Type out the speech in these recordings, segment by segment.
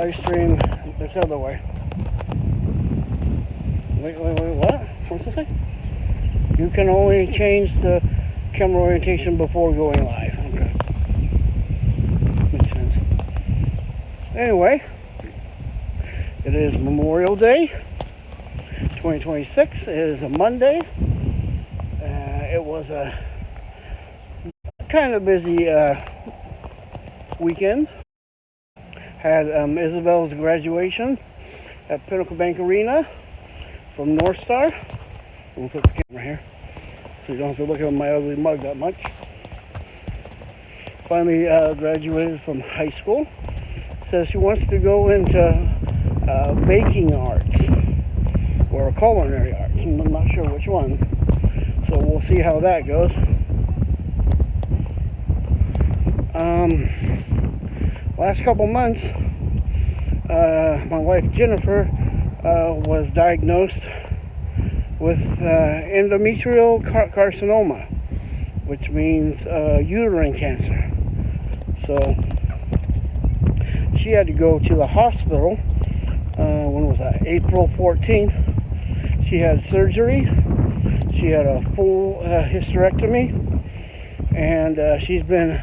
live stream this other way. Wait, what? What's it say? You can only change the camera orientation before going live. Okay. Makes sense. Anyway, it is Memorial Day 2026. It is a Monday. It was a kind of busy weekend. Had Isabel's graduation at Pinnacle Bank Arena from North Star. I'm going to put the camera here so you don't have to look at my ugly mug that much. Finally graduated from high school. Says she wants to go into baking arts or culinary arts. I'm not sure which one. So we'll see how that goes. Last couple months, my wife Jennifer was diagnosed with endometrial carcinoma, which means uterine cancer. So she had to go to the hospital. When was that? April 14th. She had surgery. She had a full hysterectomy, and she's been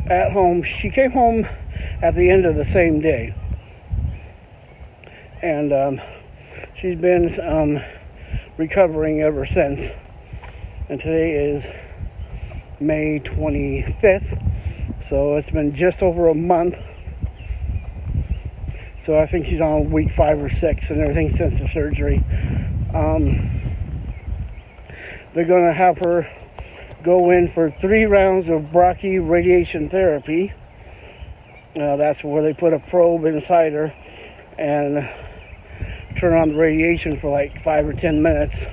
at home. She came home at the end of the same day, and she's been recovering ever since. And today is May 25th, so it's been just over a month. So I think she's on week 5 or 6 and everything since the surgery. They're going to have her go in for 3 rounds of brachy radiation therapy. That's where they put a probe inside her and turn on the radiation for like 5 or 10 minutes.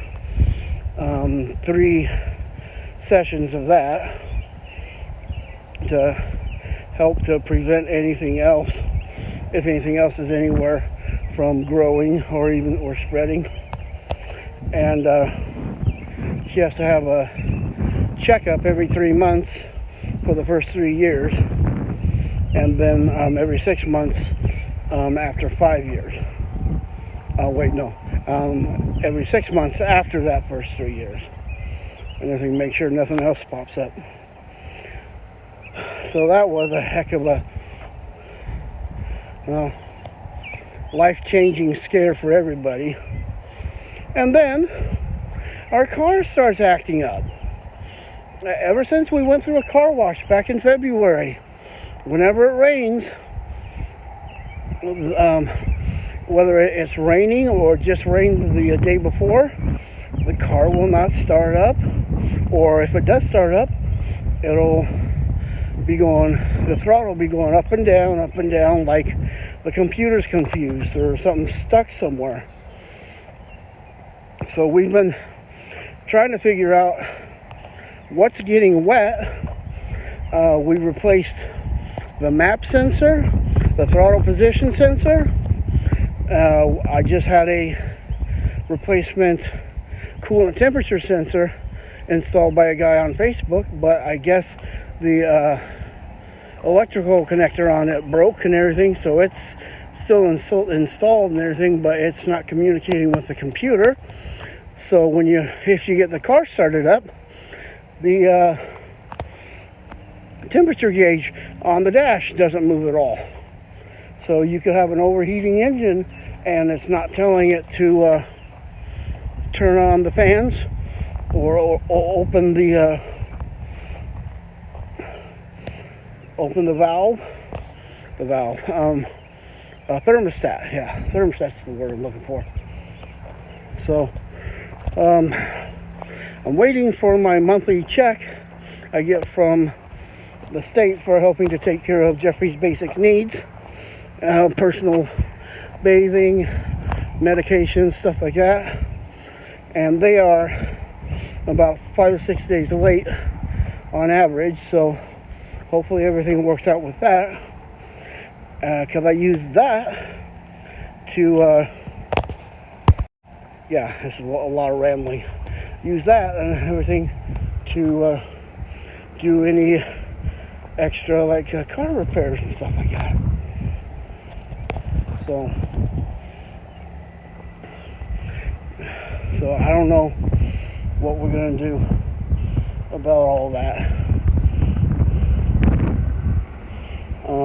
3 sessions of that to help to prevent anything else, if anything else is anywhere, from growing or spreading. And she has to have a checkup every 3 months for the first 3 years, and then every 6 months after 5 years. Every 6 months after that first 3 years. And everything, make sure nothing else pops up. So that was a heck of a life-changing scare for everybody. And then our car starts acting up. Ever since we went through a car wash back in February, whenever it rains, whether it's raining or just rained the day before, the car will not start up. Or if it does start up, it'll be going, the throttle will be going up and down, like the computer's confused or something stuck somewhere. So we've been trying to figure out what's getting wet. We replaced the map sensor, the throttle position sensor. I just had a replacement coolant temperature sensor installed by a guy on Facebook, but I guess the electrical connector on it broke and everything, so it's still installed and everything, but it's not communicating with the computer. So if you get the car started up, the temperature gauge on the dash doesn't move at all. So you could have an overheating engine and it's not telling it to turn on the fans or open the thermostat. Yeah, thermostat's the word I'm looking for. So I'm waiting for my monthly check I get from the state for helping to take care of Jeffrey's basic needs, personal bathing, medication, stuff like that. And they are about 5 or 6 days late on average, so hopefully everything works out with that, because I use that to this is a lot of rambling. Use that and everything to do any extra car repairs and stuff like that. So I don't know what we're going to do about all that.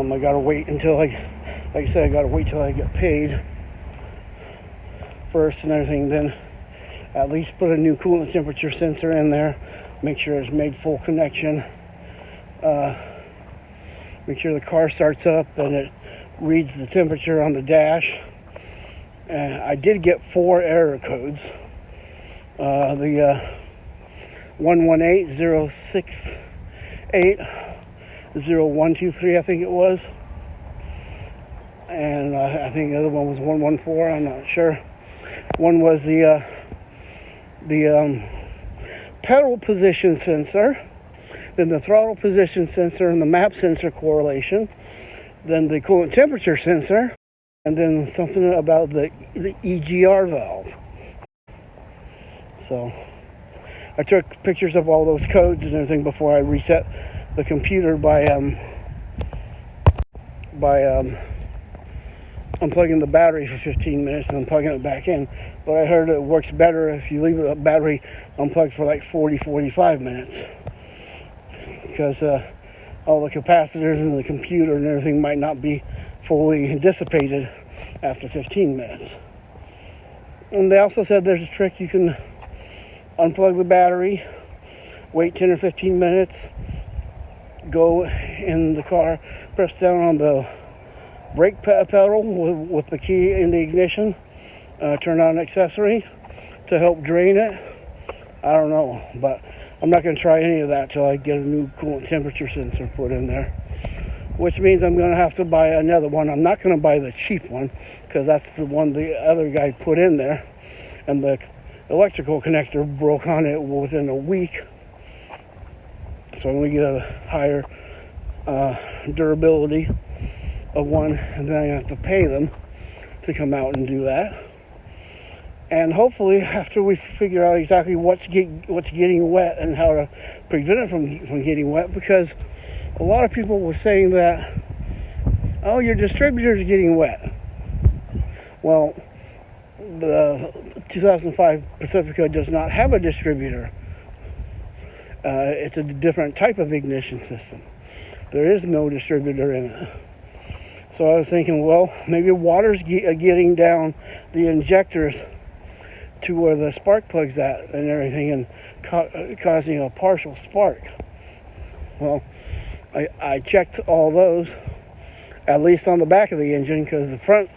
I got to wait until like I said, I got to wait till I get paid first and everything, then at least put a new coolant temperature sensor in there, make sure it's made full connection, make sure the car starts up and it reads the temperature on the dash. I did get 4 error codes. The 1180680123, I think it was, and I think the other one was 114. I'm not sure. One was the pedal position sensor, then the throttle position sensor and the map sensor correlation, then the coolant temperature sensor, and then something about the EGR valve. So I took pictures of all those codes and everything before I reset the computer by unplugging the battery for 15 minutes and then plugging it back in. But I heard it works better if you leave the battery unplugged for like 40-45 minutes, because all the capacitors in the computer and everything might not be fully dissipated after 15 minutes. And they also said there's a trick: you can unplug the battery, wait 10 or 15 minutes, go in the car, press down on the brake pedal with the key in the ignition, turn on accessory to help drain it. I don't know, but I'm not going to try any of that till I get a new coolant temperature sensor put in there, which means I'm going to have to buy another one. I'm not going to buy the cheap one, because that's the one the other guy put in there, and the electrical connector broke on it within a week. So I'm going to get a higher durability of one, and then I have to pay them to come out and do that. And hopefully, after we figure out exactly what's getting wet and how to prevent it from getting wet, because a lot of people were saying that, oh, your distributor's getting wet. Well, the 2005 Pacifica does not have a distributor. It's a different type of ignition system. There is no distributor in it. So I was thinking, well, maybe water's getting down the injectors to where the spark plug's at and everything, and causing a partial spark. Well, I checked all those, at least on the back of the engine, because the front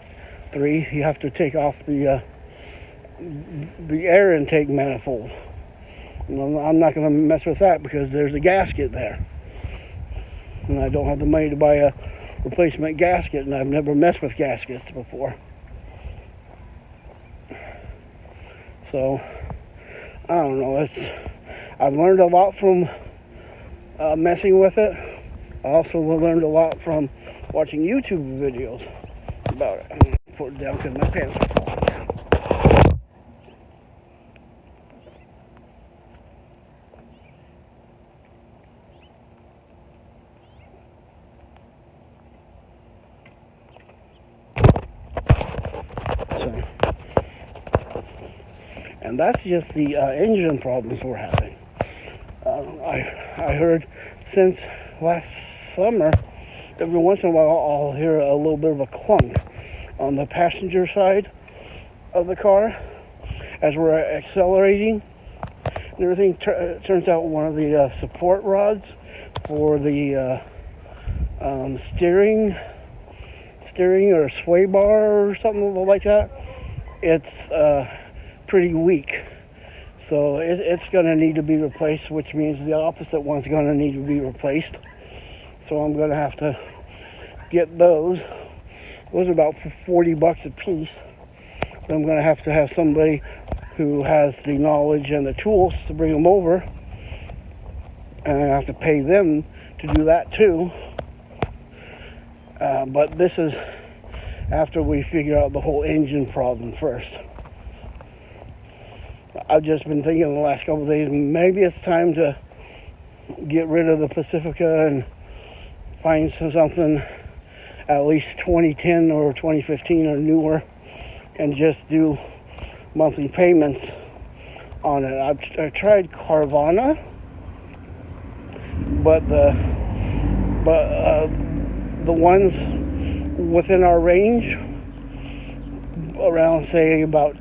3, you have to take off the air intake manifold. I'm not going to mess with that because there's a gasket there, and I don't have the money to buy a replacement gasket, and I've never messed with gaskets before. So I don't know. I've learned a lot from messing with it. I also learned a lot from watching YouTube videos about it. I'm going to put it down because my pants are falling down. And that's just the engine problems we're having. I heard since last summer, every once in a while I'll hear a little bit of a clunk on the passenger side of the car as we're accelerating. And everything turns out one of the support rods for the steering or sway bar or something like that, it's pretty weak. So it's going to need to be replaced, which means the opposite one's going to need to be replaced. So I'm going to have to get those. Those are about $40 a piece. So I'm going to have somebody who has the knowledge and the tools to bring them over, and I have to pay them to do that too. But this is after we figure out the whole engine problem first. I've just been thinking in the last couple of days, maybe it's time to get rid of the Pacifica and find something at least 2010 or 2015 or newer, and just do monthly payments on it. I tried Carvana, but the ones within our range, around say about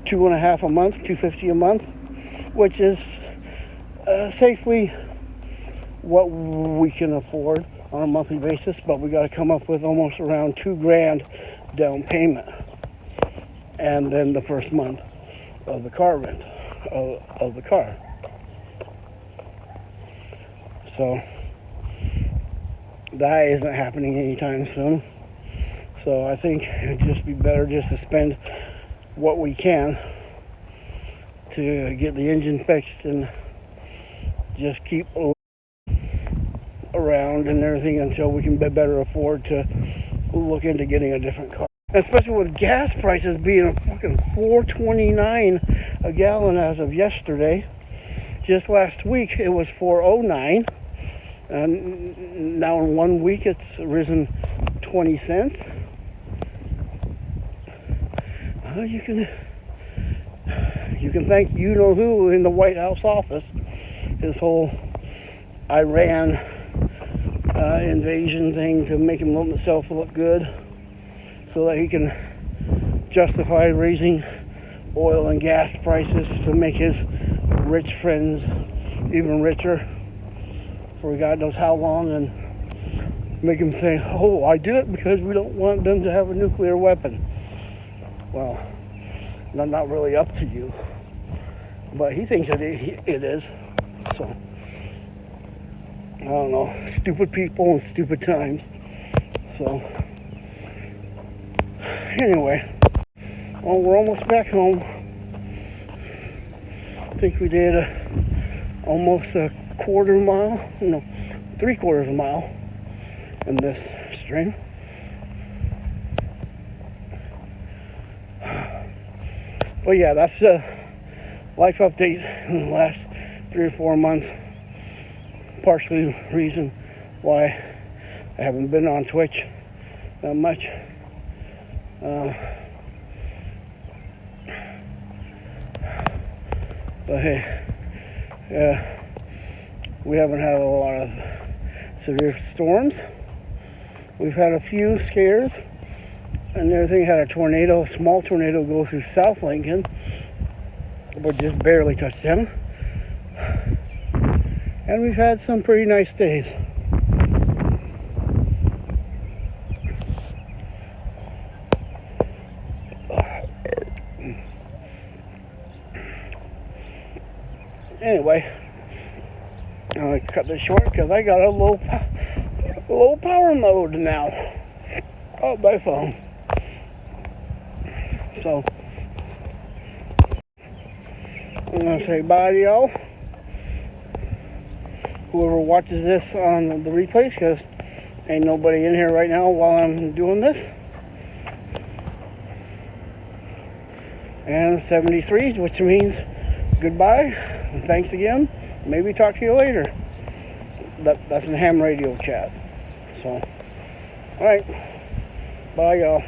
$2.50 a month, $2.50 a month, which is safely what we can afford on a monthly basis, but we got to come up with almost around $2,000 down payment, and then the first month of the car rent of the car. So that isn't happening anytime soon. So I think it'd just be better just to spend what we can to get the engine fixed and just keep around and everything until we can better afford to look into getting a different car. Especially with gas prices being a fucking $4.29 a gallon as of yesterday. Just last week it was $4.09, and now in 1 week it's risen 20 cents. You can thank you know who in the White House office. His whole Iran invasion thing to make himself look good, so that he can justify raising oil and gas prices to make his rich friends even richer for God knows how long, and make him say, oh, I did it because we don't want them to have a nuclear weapon. Well, not really up to you, but he thinks it is. So I don't know, stupid people and stupid times. So anyway, well, we're almost back home. I think we did almost a quarter mile, no, 3/4 a mile in this string. But yeah, that's the life update in the last 3 or 4 months. Partially the reason why I haven't been on Twitch that much. But hey, we haven't had a lot of severe storms. We've had a few scares and everything. Had a small tornado go through South Lincoln, but just barely touched down. And we've had some pretty nice days. Anyway, I'm going to cut this short because I got a low power mode now on my phone. So I'm going to say bye to y'all. Whoever watches this on the replays, because ain't nobody in here right now while I'm doing this. And 73s, which means goodbye and thanks again. Maybe talk to you later. That's in ham radio chat. So, alright. Bye, y'all.